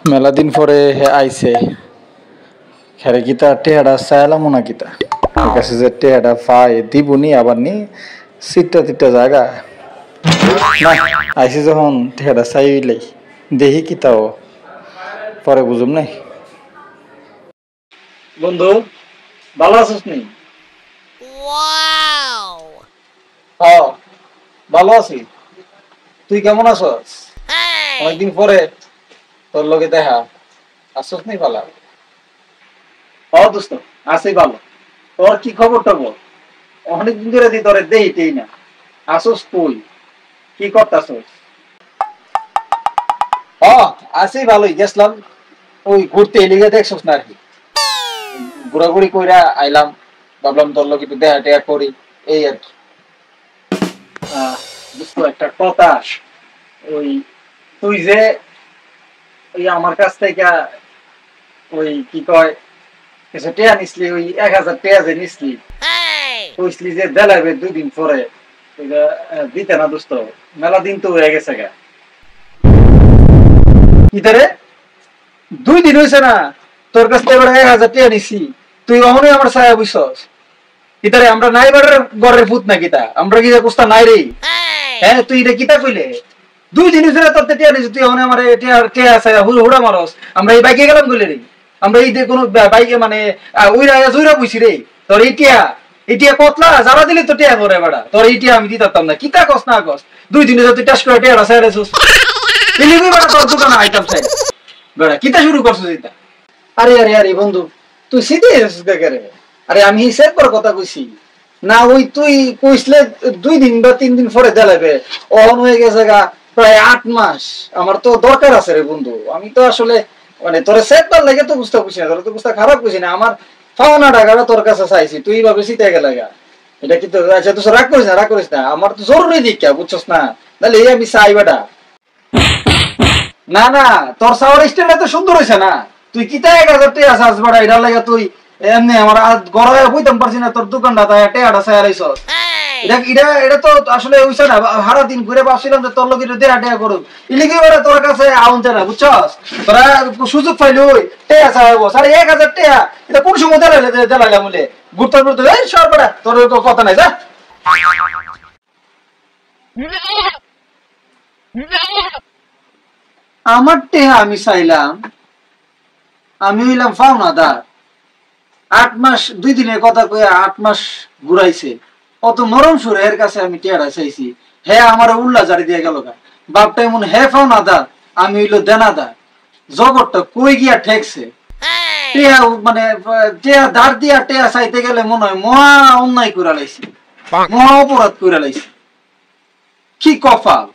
মেলা দিন পরে হে আইছে খেরে কিতা টেহাডা চাইলাম না কিতা কাছে যে টেহাডা পাই দিবনি আবার নি সিটটা তিটটা জায়গা না আইসি যখন টেহাডা চাইলাই দেখি কিতাও পরে বুঝুম নাই। বন্ধু ভালো আছিস নি? হ্যাঁ ভালো আছি, তুই কেমন আছস? অনেকদিন পরে তোর লগে দেখা, আসছ নি ভালো? ও দোস্ত আছি ভালো, তোর কি খবর টবর? অনেকদিন ধরে দি তোরে দেইতেই না, আসস তুই কি করতাছস? আছি ভালোই, গেছলাম ওই ঘুরতে এলিগে দেখছস না আর কি, ঘোরাঘুরি কইরা আইলাম, ভাবলাম তোর লগে একটু দেখা টেয়া করি এই আর কি। দোস্ত একটা কথা, ওই তুই যে ওই আমার কাছ থেকে ওই কি কয় কিছু টেয়া নিসলি, ওই 1000 টেয়া যে নিসলি, কইসলি যে দেলাইবে 2 দিন পরে, ওইটা দিতে না দোস্ত, মেলা দিন তো হয়ে গেছে গা। কি তারে 2 দিন হইছে না তোর কাছ থেকে 1000 টেয়া নিছি, তুই অহনই আমার ছায়া বুঝছস? কি তারে আমরা নাই বাড়ার ঘরের ভূত না কিতা, আমরা কি কুস্তা নাই রে? হ্যাঁ তুই এটা কিতা কইলে 2 দিন হইছে না তোর টেয়া নিছি, তুই অহনে আমার টেয়া টেয়া ছায়া হুড়া মারস। আমরা এই বাইকে গেলাম কইলে রে, আমরা এই যে কোন বাইকে মানে উইরা জুইরা বুঝছি রে, তোর ইটিয়া কতলা যারা দিলে তো টিয়া করে বেড়া, তোর ইটিয়া আমি দিতাম না, কিতা কস না কস 2 দিনে তুই টেস্ট করে টিয়া রাসায় রেছস, এলিবি বেড়া তোর দোকানে আইতাম চাই বেড়া, কিতা শুরু করছস এটা? আরে আরে আরে বন্ধু তুই সিধে এসেছিস রে? আরে আমি হিসেব করে কথা কইছি না, ওই তুই কইসলে 2 দিন বা 3 দিন পরে দেলাইবে, অন হয়ে গেছে গা প্রায় 8 মাস। আমার তো দরকার আছে রে বন্ধু, আমি তো আসলে মানে তোরে সেট বার লাগে তো বুঝতে কইছি না, তোরে তো বুঝতে খারাপ কইছি না, আমার পাওনা টাকাটা তোর কাছে চাইছি, তুই ভাবে সিতে গেলে গা, এটা কি তো আচ্ছা তুই রাগ করিস না, আমার তো জরুরি দীক্ষা বুঝছস না, তাহলে এই আমি চাই বেটা। না না তোর সাওয়ার স্টাইল এত সুন্দর হইছে না, তুই কিতা 1000 টাকা চাস বেটা, এটা লাগা তুই এমনি আমার গড়ায় কইতাম পারছি না তোর দোকানটা তাই টাকাটা চাই আইছস। এটা তো আসলে হইছে না, সারা দিন ঘুরে ভাবছিলাম যে তোর লগে দেয়া টেয়া করুম, ইলিগে বেড়া তোর কাছে আউনছে না বুঝছস, তোরা সুযোগ পাইলি ওই টেয়া চাইবো সাড়ে 1000 টাকা, এটা কোন সময় দেলাইলাম বলে ঘুরতে ঘুরতে এই সর বেড়া, তোর কথা নাই যা। আমার টেহা আমি চাইলাম, আমি হইলাম ফাউনাদার, 8 মাস 2 দিনের কথা কইয়া 8 মাস ঘুরাইছে, অত নরম সুরে এর কাছে আমি টেয়ারা চাইছি, হে আমার উল্লা জারি দিয়ে গেল গা, বাপটা এমন হে ফাউনাদার আমি হইলো দেনাদার, জগৎটা কই গিয়া ঠেকছে। টেয়া মানে টেয়া ধার দিয়া টেয়া চাইতে গেলে মনে হয় মহা অন্যায় করে লাইছি, মহা অপরাধ করে লাইছি, কি কপাল।